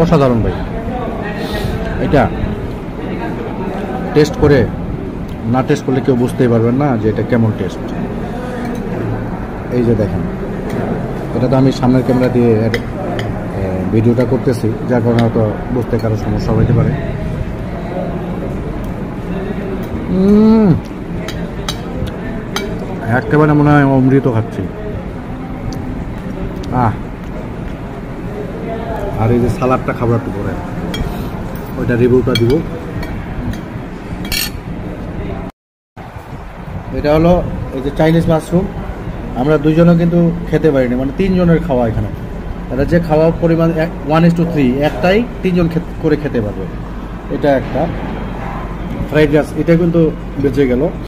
অসাধারণ ভাই। এটা টেস্ট করে না টেস্ট করলে কেউ বুঝতেই পারবেন না যে এটা কেমন টেস্ট। এই যে দেখেন, এটা তো আমি সামনের ক্যামেরা দিয়ে ভিডিওটা করতেছি, যার কারণে হয়তো বুঝতে কারো সমস্যা হইতে পারে। একেবারে মনে হয় অমৃত খাচ্ছি। আর এই যে সালাডটা খাবো একটু পরে, ওইটা রিভিউটা দিব। এটা হলো এই যে চাইনিজ মাশরুম। আমরা দুইজনও কিন্তু খেতে পারিনি, মানে তিনজনের খাওয়া এখানে। এটা যে খাওয়ার পরিমাণ 1:3, একটাই তিনজন করে খেতে পারবে। এটা একটা ফ্রাইড রাইস, এটা কিন্তু বেঁচে গেল।